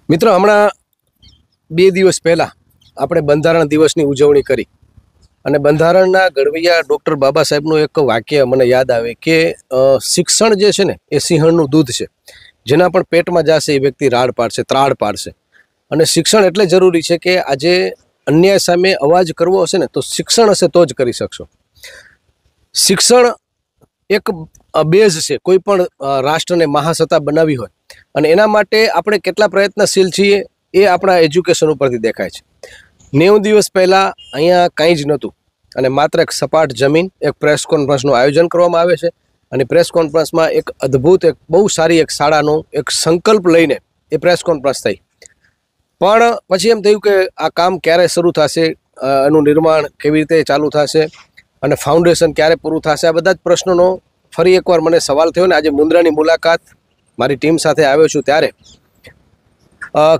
મિત્રો, હમણાં 2 દિવસ પહેલા આપણે બંધારણ દિવસની ઉજવણી કરી અને બંધારણના ઘડવૈયા ડૉક્ટર બાબા સાહેબનું એક વાક્ય મને યાદ આવે કે શિક્ષણ જે છે ને એ સિંહણનું દૂધ છે, જેના પણ પેટમાં જશે એ વ્યક્તિ રાડ પાડશે, ત્રાડ પાડશે. અને શિક્ષણ એટલે જરૂરી છે કે આજે અન્યાય સામે અવાજ કરવો હશે ને તો શિક્ષણ હશે તો જ કરી શકશો. શિક્ષણ એક બેઝ છે કોઈ પણ રાષ્ટ્રને મહાસત્તા બનાવી હોય, અને એના માટે આપણે કેટલા પ્રયત્નશીલ છીએ એ આપણા એજ્યુકેશન ઉપરથી દેખાય છે. 90 દિવસ પહેલાં અહીંયા કાંઈ જ નહોતું અને માત્ર એક સપાટ જમીન, એક પ્રેસ કોન્ફરન્સનું આયોજન કરવામાં આવે છે અને પ્રેસ કોન્ફરન્સમાં એક અદ્ભુત, એક બહુ સારી એક શાળાનો એક સંકલ્પ લઈને એ પ્રેસ કોન્ફરન્સ થઈ. પણ પછી એમ થયું કે આ કામ ક્યારે શરૂ થશે, એનું નિર્માણ કેવી રીતે ચાલુ થશે અને ફાઉન્ડેશન ક્યારે પૂરું થશે, આ બધા જ પ્રશ્નોનો ફરી એકવાર મને સવાલ થયો. ને આજે મુન્દ્રાની મુલાકાત મારી ટીમ સાથે આવ્યો છું ત્યારે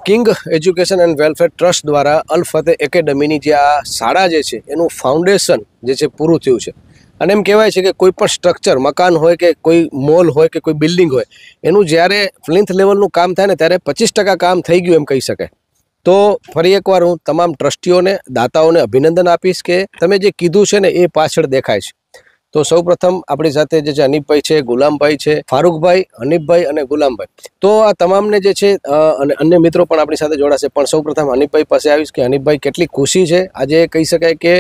king education and welfare trust દ્વારા અલ ફતેહ એકેડમીની જે આ શાળા જે છે એનું ફાઉન્ડેશન જે છે પૂરું થયું છે. અને એમ કહેવાય છે કે કોઈ પણ સ્ટ્રક્ચર, મકાન હોય કે કોઈ મોલ હોય કે કોઈ બિલ્ડિંગ હોય, એનું જ્યારે પ્લિન્થ લેવલનું કામ થાય ને ત્યારે 25% કામ થઈ ગયું એમ કહી શકાય. તો ફરી એકવાર હું તમામ ટ્રસ્ટીઓને, દાતાઓને અભિનંદન આપીશ કે તમે જે કીધું છે ને એ પાછળ દેખાય છે. તો સૌપ્રથમ આપણી સાથે જે છે હનીફભાઈ છે, ગુલામભાઈ છે, ફારૂકભાઈ, હનીફભાઈ અને ગુલામભાઈ. તો આ તમામને જે છે અને અન્ય મિત્રો પણ આપણી સાથે જોડાશે. પણ સૌપ્રથમ હનીફભાઈ પાસે આવીશ કે હનીફભાઈ, કેટલી ખુશી છે આજે, કહી શકાય કે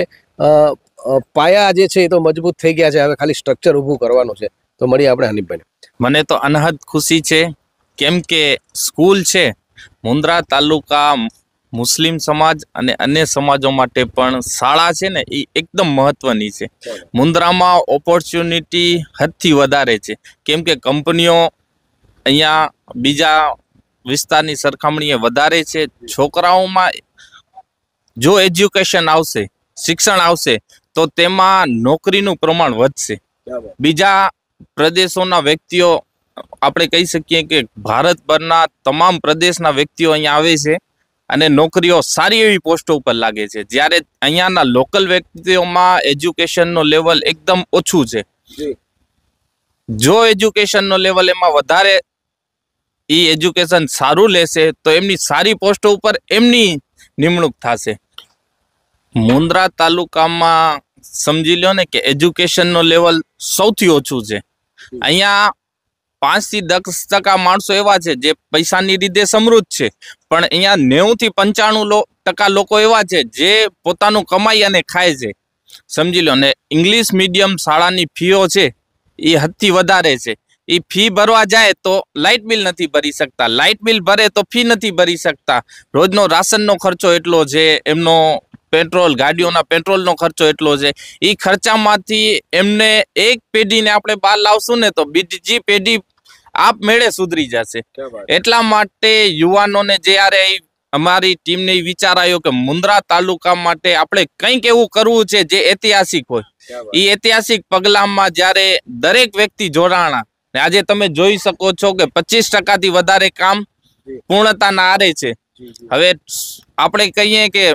પાયા જે છે એ તો મજબૂત થઈ ગયા છે, હવે ખાલી સ્ટ્રક્ચર ઊભું કરવાનું છે. તો મળીએ આપણે હનીફભાઈને. મને તો અનહદ ખુશી છે, કેમ કે સ્કૂલ છે મુન્દ્રા તાલુકા મુસ્લિમ સમાજ અને અન્ય સમાજો માટે પણ શાળા છે ને એ એકદમ મહત્વની છે. મુન્દ્રામાં ઓપોર્ચ્યુનિટી હદથી વધારે છે, કેમ કે કંપનીઓ અહીંયા બીજા વિસ્તારની સરખામણીએ વધારે છે. છોકરાઓમાં જો એજ્યુકેશન આવશે, શિક્ષણ આવશે તો તેમાં નોકરીનું પ્રમાણ વધશે. બીજા પ્રદેશોના વ્યક્તિઓ, આપણે કહી શકીએ કે ભારતભરના તમામ પ્રદેશના વ્યક્તિઓ અહીંયા આવે છે અને નોકરીઓ સારી એવી પોસ્ટો ઉપર લાગે છે, જ્યારે અહીંયાના લોકલ વ્યક્તિઓમાં એજ્યુકેશનનો લેવલ એકદમ ઓછું છે. જો એજ્યુકેશનનો લેવલ એમાં વધારે, એ એજ્યુકેશન સારું લેશે તો એમની સારી પોસ્ટો ઉપર એમની નિમણૂક થશે. મુન્દ્રા તાલુકામાં સમજી લો ને કે એજ્યુકેશનનો લેવલ સૌથી ઓછું છે. અહીંયા 5 થી 10% માણસો એવા છે જે પૈસાની રીતે સમૃદ્ધ છે, પણ અહીંયા 90 થી 95% લોકો એવા છે જે પોતાનું કમાઈ અને ખાય છે. સમજી લો ને, ઇંગ્લિશ મીડિયમ શાળાની ફીઓ છે એ હદથી વધારે છે. એ ફી ભરવા જાય તો લાઇટ બિલ નથી ભરી શકતા, લાઇટ બિલ ભરે તો ફી નથી ભરી શકતા. રોજનો રાશનનો ખર્ચો એટલો છે, એમનો પેટ્રોલ, ગાડીઓના પેટ્રોલનો ખર્ચો એટલો છે. એ ખર્ચામાંથી એમને એક પેઢીને આપણે બહાર લાવશું ને તો બીજી પેઢી આપમેળે સુધરી જશે. એટલા માટે યુવાનોને જ્યારે અમારી ટીમને વિચાર આવ્યો કે મુન્દ્રા તાલુકા માટે આપણે કંઈક એવું કરવું છે જે ઐતિહાસિક હોય. એ ઐતિહાસિક પગલામાં જ્યારે દરેક વ્યક્તિ જોડાણા, આજે તમે જોઈ શકો છો કે 25% થી વધારે કામ પૂર્ણતાના આરે છે. હવે આપણે કહીએ કે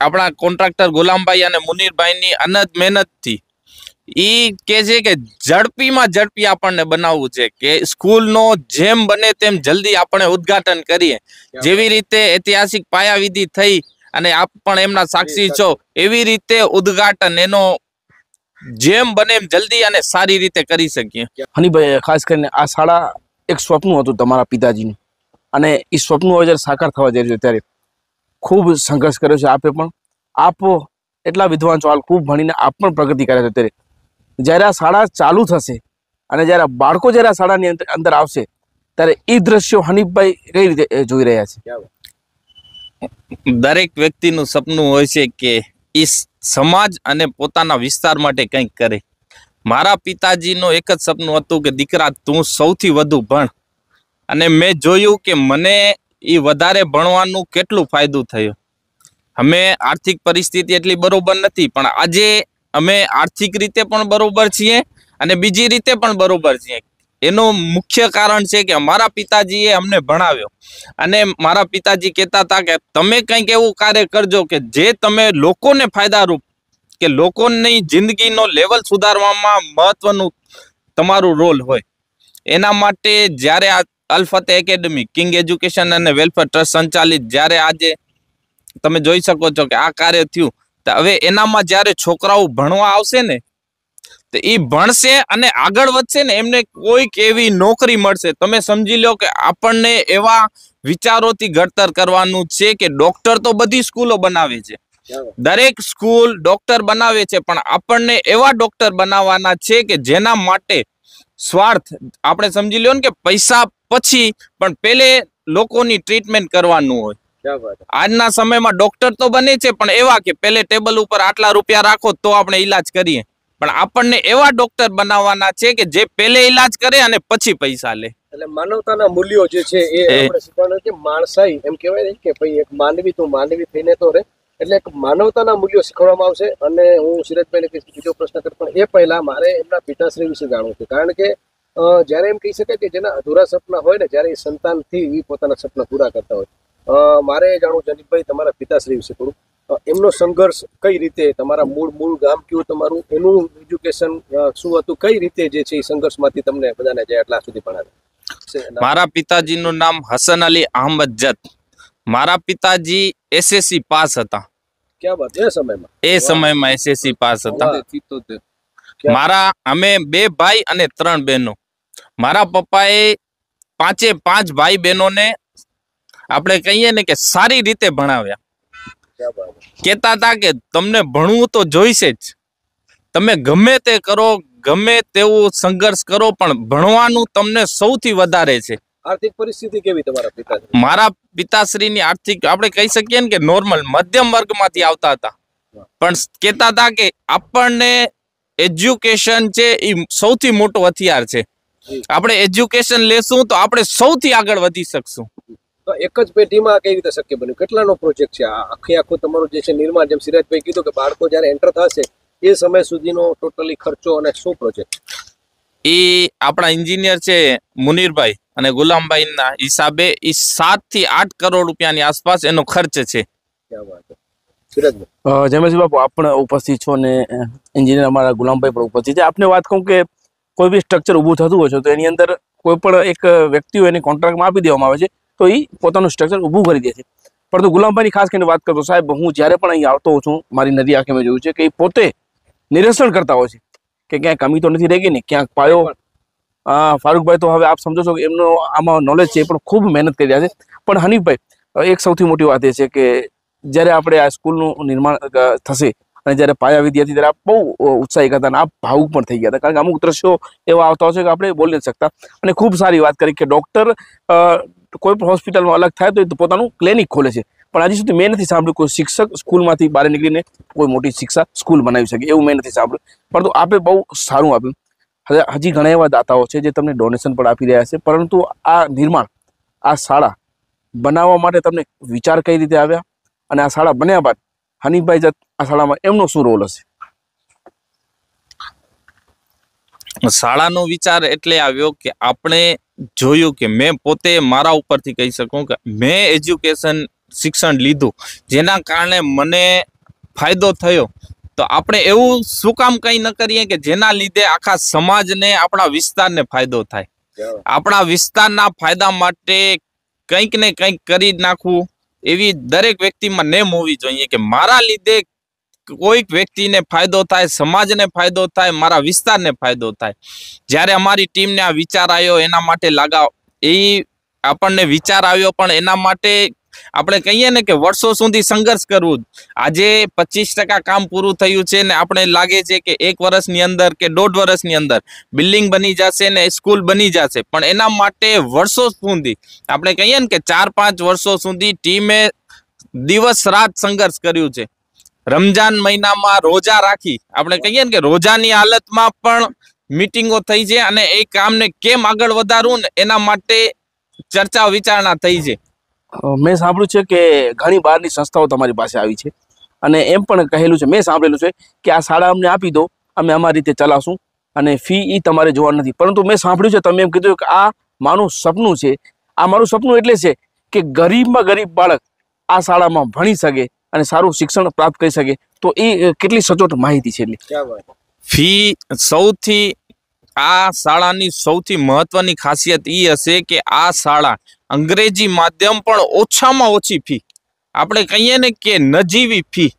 આપણા કોન્ટ્રાક્ટર ગુલામભાઈ અને મુનીરભાઈની અનંત મહેનતથી ઈ કે છે કે ઝડપીમાં ઝડપી આપણને બનાવવું છે કે સ્કૂલનો જેમ બને તેમ જલ્દી આપણે ઉદ્ઘાટન કરીએ. જેવી રીતે ઐતિહાસિક પાયાવિધિ થઈ અને આપ પણ એમના સાક્ષી છો, એવી રીતે ઉદ્ઘાટન એનો જેમ બને એમ જલ્દી અને સારી રીતે કરી શકીએ. હનીભાઈ, ખાસ કરીને આ શાળા એક સ્વપ્ન હતું તમારા પિતાજીનું, અને એ સ્વપ્ન હવે જ્યારે સાકાર થવા જઈ રહ્યું છે ત્યારે ખૂબ સંઘર્ષ કર્યો છે આપે પણ. આપ એટલા વિદ્વાન છો, હાલ ખૂબ ભણીને આપ પણ પ્રગતિ કરે છે. ત્યારે જ્યારે આ શાળા ચાલુ થશે અને જ્યારે બાળકો જ્યારે આ શાળાની અંદર આવશે ત્યારે એ દ્રશ્યો હનીફભાઈ કઈ રીતે જોઈ રહ્યા છે? દરેક વ્યક્તિનું સપનું હોય છે કે એ સમાજ અને પોતાના વિસ્તાર માટે કંઈક કરે. મારા પિતાજીનું એક જ સપનું હતું કે દીકરા, તું સૌથી વધુ ભણ. અને મેં જોયું કે મને એ વધારે ભણવાનું કેટલું ફાયદો થયો. અમે આર્થિક પરિસ્થિતિ એટલી બરોબર નથી, પણ આજે અમે આર્થિક રીતે પણ બરોબર છીએ અને બીજી રીતે પણ બરોબર છીએ. એનું મુખ્ય કારણ છે કે મારા પિતાજીએ અમને ભણાવ્યો. અને મારા પિતાજી કહેતા હતા કે તમે કંઈક એવું કાર્ય કરજો કે જે તમે લોકોને ફાયદારૂપ, કે લોકોની જિંદગીનો લેવલ સુધારવામાં મહત્વનું તમારું રોલ હોય. એના માટે જ્યારે આ અલ ફતેહ એકેડમી કિંગ એજ્યુકેશન અને વેલફેર ટ્રસ્ટ સંચાલિત જ્યારે આજે તમે જોઈ શકો છો કે આ કાર્ય થયું, તો હવે એનામાં જ્યારે છોકરાઓ ભણવા આવશે ને તો એ ભણશે અને આગળ વધશે ને એમને કોઈક એવી નોકરી મળશે. તમે સમજી લો કે આપણને એવા વિચારોથી ઘડતર કરવાનું છે કે ડોક્ટર તો બધી સ્કૂલો બનાવે છે, દરેક સ્કૂલ ડોક્ટર બનાવે છે, પણ આપણને એવા ડોક્ટર બનાવવાના છે કે જેના માટે સ્વાર્થ આપણે સમજી લો ને કે પૈસા પછી પણ પેલે લોકોની ટ્રીટમેન્ટ કરવાનું હોય. આજના સમયમાં ડોક્ટર તો બને છે પણ એવા કે પેલે ટેબલ ઉપર આટલા રૂપિયા રાખો તો આપણે ઈલાજ કરીએ, પણ આપણને એવા ડોક્ટર બનાવવાના છે કે જે પેલે ઈલાજ કરે અને પછી પૈસા લે. એટલે માનવતાના મૂલ્યો જે છે એ આપણે શીખવાનું કે માણસાઈ એમ કહેવાય ને કે ભાઈ એક માનવી તો માનવી થઈને તો રહે, એટલે એક માનવતાના મૂલ્યો શીખવવામાં આવશે. અને હું સિરાજભાઈને કહીશ બીજો પ્રશ્ન કરું, પણ એ પહેલા મારે એમના પિતાશ્રી વિશે જાણવું છે, કારણ કે જ્યારે એમ કહી શકાય કે જેના અધૂરા સપના હોય ને, જ્યારે એ સંતાનથી એ પોતાના સપના પૂરા કરતા હોય. મારે જાણવું છે અનિકભાઈ તમારા પિતાશ્રી વિશે થોડું, એમનો સંઘર્ષ કઈ રીતે, તમારા મૂળ ગામ કયું તમારું, એનું એજ્યુકેશન શું હતું, કઈ રીતે જે છે એ સંઘર્ષમાંથી તમને બધાને જે આટલા સુધી ભણાવ્યા? મારા પિતાજીનું નામ હસન અલી અહમદ જત. મારા પિતાજી એસએસસી પાસ હતા. ક્યાં વાત, એ સમયમાં એસએસસી પાસ હતા. અમે 2 ભાઈ અને 3 બહેનો. મારા પપ્પાએ 5 ભાઈ બહેનોને આપણે કહીએ ને કે સારી રીતે ભણાવ્યા. કહેતા હતા કે તમને ભણવું તો જોઈશે જ, તમે ગમે તે કરો, ગમે તેવું સંઘર્ષ કરો, પણ ભણવાનું તમને સૌથી વધારે છે. આર્થિક પરિસ્થિતિ કેવી તમારા પિતાશ્રી? મારા પિતાશ્રીની આર્થિક આપણે કહી શકીએ ને કે નોર્મલ મધ્યમ વર્ગમાંથી આવતા હતા, પણ કહેતા હતા કે આપણને એજ્યુકેશન છે એ સૌથી મોટો હથિયાર છે. આપણે એજ્યુકેશન લેશું તો આપણે સૌથી આગળ વધી શકશું. તો એક જ પેઢીમાં કઈ રીતે શક્ય બન્યું? કેટલાનો પ્રોજેક્ટ છે આ આખું તમારું જે છે નિર્માણ? જેમ સિરાજભાઈ કીધું કે બાળકો જ્યારે એન્ટર થશે એ સમય સુધીનો ટોટલી ખર્ચો અને શું પ્રોજેક્ટ? એ આપણા એન્જિનિયર છે મુનીરભાઈ અને ગુલામભાઈના હિસાબે એ 7 થી 8 કરોડ રૂપિયાની આસપાસ એનો ખર્ચ છે. જમેશભાઈ બાપુ આપ પણ ઉપસ્થિત છો અને એન્જિનિયર અમારા ગુલામભાઈ પણ ઉપસ્થિત છે. આપને વાત કહું કે કોઈ બી સ્ટ્રક્ચર ઊભું થતું હોય છે તો એની અંદર કોઈ પણ એક વ્યક્તિ હોય એને કોન્ટ્રાક્ટમાં આપી દેવામાં આવે છે, તો એ પોતાનું સ્ટ્રક્ચર ઊભું કરી દે છે. પરંતુ ગુલામભાઈની ખાસ કરીને વાત કરતો, સાહેબ હું જ્યારે પણ અહીં આવતો હોઉં છું મારી નદી આંખે મેં જોયું છે કે એ પોતે નિરીક્ષણ કરતા હોય છે કે ક્યાંય કમી તો નથી રહી ગઈ ને, ક્યાંક પાયો. ફારૂકભાઈ તો હવે આપ સમજો છો કે એમનો આમાં નોલેજ છે, પણ ખૂબ મહેનત કરી રહ્યા છે. પણ હનીફભાઈ, એક સૌથી મોટી વાત એ છે કે જ્યારે આપણે આ સ્કૂલનું નિર્માણ થશે અને જ્યારે પાયા વિદ્યાર્થી ત્યારે આપ બહુ ઉત્સાહિત હતા અને આપ ભાવુક પણ થઈ ગયા હતા, કારણ કે અમુક દ્રશ્યો એવા આવતા હોય છે કે આપણે બોલી નથી શકતા. અને ખૂબ સારી વાત કરી કે ડૉક્ટર કોઈ પણ હોસ્પિટલમાં અલગ થાય તો પોતાનું ક્લિનિક ખોલે છે, પણ હજી સુધી મેં નથી સાંભળ્યું કોઈ શિક્ષક સ્કૂલમાંથી બહાર નીકળીને કોઈ મોટી શિક્ષા સ્કૂલ બનાવી શકે, એવું મેં નથી સાંભળ્યું. પરંતુ આપે બહુ સારું આપ્યું. હજી ઘણા એવા દાતાઓ છે જે તમને ડોનેશન પણ આપી રહ્યા છે, પરંતુ આ નિર્માણ, આ શાળા બનાવવા માટે તમને વિચાર કઈ રીતે આવ્યા અને આ શાળા બન્યા બાદ હનીફભાઈ જત આ શાળામાં એમનો શું રોલ હશે? શાળાનો વિચાર એટલે આવ્યો કે આપણે જોયું કે મેં પોતે મારા ઉપરથી કહી શકું કે મેં એજ્યુકેશન શિક્ષણ લીધું જેના કારણે મને ફાયદો થયો, તો આપણે એવું શું કામ કંઈ ન કરીએ કે જેના લીધે આખા સમાજને, આપણા વિસ્તારને ફાયદો થાય. આપણા વિસ્તારના ફાયદા માટે કંઈક ને કંઈક કરી નાખવું, એવી દરેક વ્યક્તિમાં નેમ હોવી જોઈએ કે મારા લીધે કોઈક વ્યક્તિને ફાયદો થાય, સમાજને ફાયદો થાય, મારા વિસ્તારને ફાયદો થાય. જ્યારે અમારી ટીમને આ વિચાર આવ્યો એના માટે આપણને વિચાર આવ્યો, પણ એના માટે આપણે કહીએ ને કે વર્ષો સુધી સંઘર્ષ કરવું. આજે 25% કામ પૂરું થયું છે ને આપણે લાગે છે કે 1 વર્ષની અંદર કે 1.5 વર્ષની અંદર બિલ્ડિંગ બની જશે ને સ્કૂલ બની જશે, પણ એના માટે વર્ષો સુધી આપણે કહીએ ને કે 4-5 વર્ષો સુધી ટીમે દિવસ રાત સંઘર્ષ કર્યું છે. રમજાન મહિનામાં રોજા રાખી, આપણે કહીએ ને કે રોજાની હાલતમાં પણ મીટિંગો થઈ છે અને એ કામને કેમ આગળ વધારવું ને એના માટે ચર્ચા વિચારણા થઈ છે. મેં સાંભળ્યું છે કે ઘણી બહારની સંસ્થાઓ તમારી પાસે આવી છે અને એમ પણ કહેલું છે, મેં સાંભળેલું છે કે આ શાળા અમને આપી દો, અમે અમારી રીતે ચલાવશું અને ફી એ તમારે જોવા નથી. પરંતુ મેં સાંભળ્યું છે તમે એમ કીધું કે આ મારું સપનું છે. આ મારું સપનું એટલે છે કે ગરીબમાં ગરીબ બાળક આ શાળામાં ભણી શકે અને સારું શિક્ષણ પ્રાપ્ત કરી શકે. તો એ કેટલી સચોટ માહિતી છે? એટલે ફી સૌથી આ શાળાની સૌથી મહત્વની ખાસિયત એ હશે કે આ શાળા અંગ્રેજી માધ્યમ પણ ઓછામાં ઓછી ફી, આપણે કહીએ ને કે નજીવી ફી,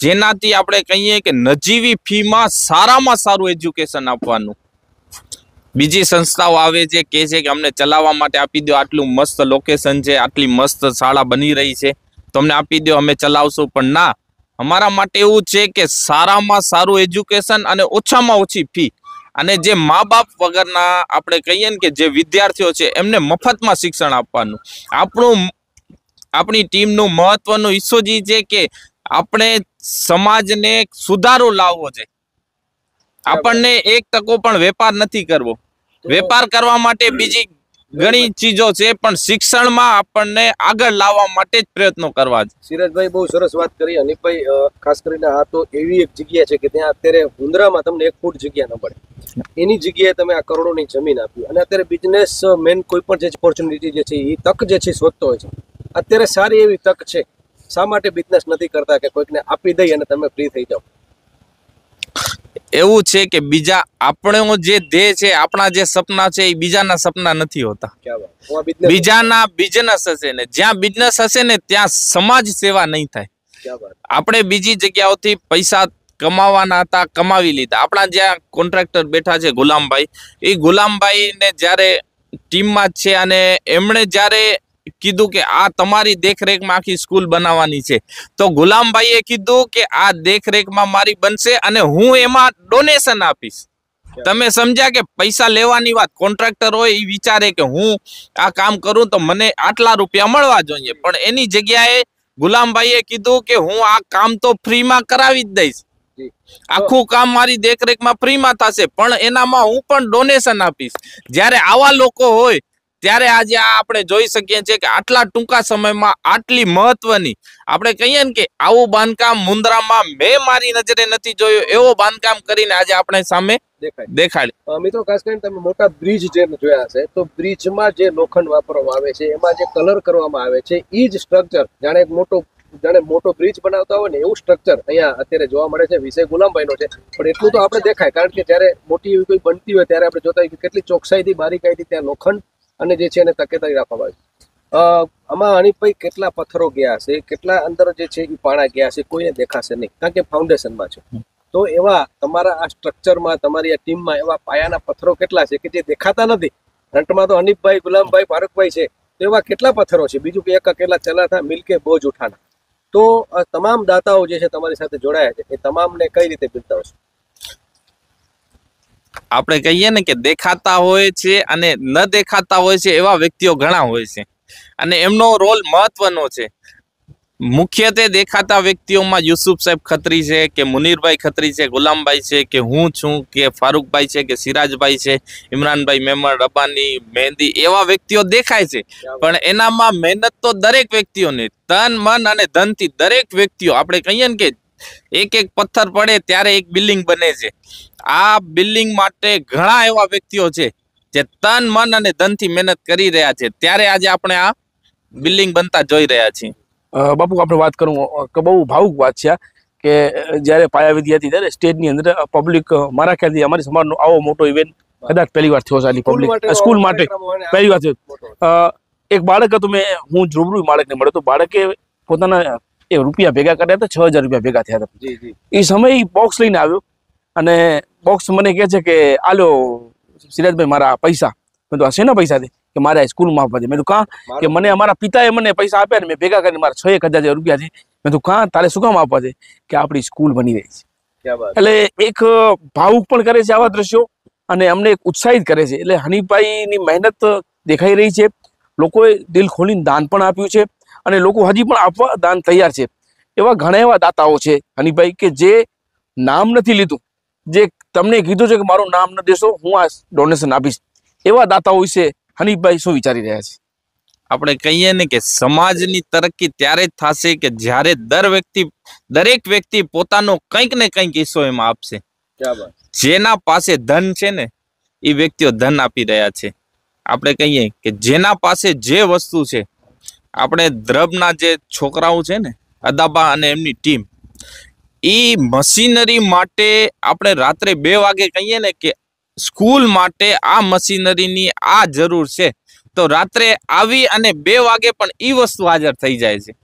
જેનાથી આપણે કહીએ કે નજીવી ફીમાં સારામાં સારું એજ્યુકેશન આપવાનું. બીજી સંસ્થાઓ આવે છે કે છે કે અમને ચલાવવા માટે આપી દો, આટલું મસ્ત લોકેશન છે, આટલી મસ્ત શાળા બની રહી છે, તમને આપી દો, અમે ચલાવશું. પણ ના, અમારા માટે એવું છે કે સારામાં સારું એજ્યુકેશન અને ઓછામાં ઓછી ફી, અને જે મા બાપ વગરના આપણે કહીએ ને કે જે વિદ્યાર્થીઓ છે એમને મફતમાં શિક્ષણ આપવાનું. આપણી ટીમનું મહત્વનો હિસ્સો જ છે કે આપણે સમાજને સુધારો લાવવો છે. આપણને 1% પણ વેપાર નથી કરવો. વેપાર કરવા માટે બીજી ઘણી ચીજો છે, પણ શિક્ષણમાં આપણને આગળ લાવવા માટે જ પ્રયત્નો કરવા છે. સિરાજભાઈ બહુ સરસ વાત કરી. અનિકભાઈ, ખાસ કરીને આ તો એવી એક જગ્યા છે કે ત્યાં અત્યારે મુન્દ્રામાં તમને 1 ફૂટ જગ્યા ન મળે, એની જગ્યાએ તમે આ કરોડોની જમીન આપી, અને અત્યારે બિઝનેસ મેન કોઈ પણ જે ઓપોર્ચ્યુનિટી જે છે એ તક જે છે શોધતો હોય છે. અત્યારે સારી એવી તક છે, શા માટે બિઝનેસ નથી કરતા કે કોઈકને આપી દઈ અને તમે ફ્રી થઈ જાઓ? એવું છે કે બીજા આપણો જે ધ્યેય છે, આપણા જે સપના છે એ બીજાના સપના નથી હોતા. બીજાના બિઝનેસ હશે ને, જ્યાં બિઝનેસ હશે ને ત્યાં સમાજ સેવા નહીં થાય. આપણે બીજી જગ્યાઓથી પૈસા કમાવાના હતા, કમાવી લીધા. આપણા જ્યાં કોન્ટ્રાક્ટર બેઠા છે ગુલામભાઈ, એ ગુલામભાઈ ને જ્યારે ટીમમાં જ છે, અને એમણે જ્યારે કીધું કે આ તમારી દેખરેખમાં આખી સ્કૂલ બનાવવાની છે, તો ગુલામભાઈએ કીધું કે આ દેખરેખમાં મારી બનશે અને હું એમાં ડોનેશન આપીશ. તમે સમજ્યા કે પૈસા લેવાની વાત, કોન્ટ્રાક્ટર હોય એ વિચારે કે હું આ કામ કરું તો મને આટલા રૂપિયા મળવા જોઈએ, પણ એની જગ્યાએ ગુલામભાઈએ કીધું કે હું આ કામ તો ફ્રીમાં કરાવી જ દઈશ, આખું કામ મારી દેખરેખમાં ફ્રીમાં થશે, પણ એનામાં હું પણ ડોનેશન આપીશ. જ્યારે આવા લોકો હોય ત્યારે આજે આપણે જોઈ શકીએ છીએ કે આટલા ટૂંકા સમયમાં આટલી મહત્વની, આપણે કહીએ ને કે આવું બાંધકામ મુન્દ્રામાં મેં મારી નજરે નથી જોયું, એવો બાંધકામ કરીને આજે આપણે સામે દેખાડી. મિત્રો, ખાસ કરીને તમે મોટા બ્રિજ જે જોયા હશે, તો બ્રિજમાં જે લોખંડ વાપરવામાં આવે છે, એમાં જે કલર કરવામાં આવે છે, એ જ સ્ટ્રક્ચર જાણે મોટો બ્રિજ બનાવતા હોય ને એવું સ્ટ્રક્ચર અહીંયા અત્યારે જોવા મળે છે. વિષય ગુલામભાઈનો છે, પણ એટલું તો આપણે દેખાય, કારણ કે જ્યારે મોટી એવી કોઈ બનતી હોય ત્યારે આપણે જોતા હોય કે કેટલી ચોકસાઈથી, બારીકાઈથી ત્યાં લોખંડ અને જે છે એને તકેદારી રાખવામાં આવે છે. આમાં અનિકભાઈ કેટલા પથ્થરો ગયા હશે, કેટલા અંદર જે છે એ પાણા ગયા હશે, કોઈને દેખાશે નહીં, કારણ કે ફાઉન્ડેશનમાં છે. તો એવા તમારા આ સ્ટ્રક્ચરમાં, તમારી આ ટીમમાં એવા પાયાના પથ્થરો કેટલા છે કે જે દેખાતા નથી? ફ્રન્ટમાં તો અનિકભાઈ, ગુલામભાઈ, ફારૂકભાઈ છે, તો એવા કેટલા પથ્થરો છે? બીજું કે એક અકેલા ચલા થા મિલકે બોજ ઉઠાના. તો તમામ દાતાઓ જે છે તમારી સાથે જોડાયા છે, એ તમામને કઈ રીતે બિરદાવશો? આપણે કહીએ ને કે દેખાતા હોય છે અને ન દેખાતા હોય છે એવા વ્યક્તિઓ ઘણા હોય છે, અને એમનો રોલ મહત્વનો છે. મુખ્યત્વે દેખાતા વ્યક્તિઓમાં યુસુફ સાહેબ ખત્રી છે, કે મુનીરભાઈ ખત્રી છે, ગુલામભાઈ છે, કે હું છું, કે ફારૂકભાઈ છે, કે સિરાજભાઈ છે, ઇમરાનભાઈ મેમણ, રબાની, મહેંદી, એવા વ્યક્તિઓ દેખાય છે, પણ એનામાં મહેનત તો દરેક વ્યક્તિઓને તન, મન અને ધનથી દરેક વ્યક્તિઓ, આપણે કહીએ ને કે એક એક પથ્થર પડે ત્યારે એક બિલ્ડિંગ બને છે. આ બિલ્ડિંગ માટે ઘણા એવા વ્યક્તિઓ છે જે તન, મન અને ધનથી મહેનત કરી રહ્યા છે, ત્યારે આજે આપણે આ બિલ્ડિંગ બનતા જોઈ રહ્યા છીએ. બાપુ, આપણે વાત કરું કે બહુ ભાવુક વાત છે કે જ્યારે પાયાવિધિ હતી ત્યારે સ્ટેજની અંદર પબ્લિક, મારા ખ્યાલથી અમારી સમાજનો આવો મોટો ઇવેન્ટ કદાચ પહેલી વાર થયો છે. પબ્લિક સ્કૂલ માટે પહેલી વાર થયો. એક બાળક હતું, હું રૂબરૂ બાળકને મળ્યો તો બાળકે પોતાના એ રૂપિયા ભેગા કર્યા હતા, 6000 રૂપિયા ભેગા થયા હતા. એ સમયે બોક્સ લઈને આવ્યો અને બોક્સ મને કહે છે કે આલો સિરાજભાઈ મારા પૈસા. મેં તો શેના પૈસા છે? કે મારે સ્કૂલમાં આપવા છે. મેં તો કાં? કે મને અમારા પિતાએ મને પૈસા આપ્યા ને મેં ભેગા કરીને મારા 6-1000 રૂપિયા છે. મેં તો કાં? તારે શું કામ આપવા છે? કે આપણી સ્કૂલ બની રહી છે. એટલે એક ભાવુક પણ કરે છે આવા દ્રશ્યો, અને અમને એક ઉત્સાહિત કરે છે. એટલે હનીફભાઈની મહેનત દેખાઈ રહી છે. લોકોએ દિલ ખોલીને દાન પણ આપ્યું છે, અને લોકો હજી પણ આપવા દાન તૈયાર છે. એવા ઘણા એવા દાતાઓ છે હનીફભાઈ કે જે નામ નથી લીધું, જે તમને કીધું છે કે મારું નામ ન દેશો, હું આ ડોનેશન આપીશ. એવા દાતાઓ વિશે હનીફભાઈ શું વિચારી રહ્યા છે? આપણે કહીએ ને કે સમાજની તરક્કી ત્યારે જ થશે કે જ્યારે દરેક વ્યક્તિ પોતાનો કંઈક ને કંઈક હિસ્સો એમાં આપશે. જેના પાસે ધન છે ને એ વ્યક્તિઓ ધન આપી રહ્યા છે. આપણે કહીએ કે જેના પાસે જે વસ્તુ છે, આપણે દ્રબના જે છોકરાઓ છે ને, અદાબા અને એમની ટીમ, એ મશીનરી માટે આપણે રાત્રે 2 વાગે કહીએ ને કે સ્કૂલ માટે આ મશીનરીની આ જરૂર છે તો રાત્રે આવી અને 2 વાગે પણ એ વસ્તુ હાજર થઈ જાય છે.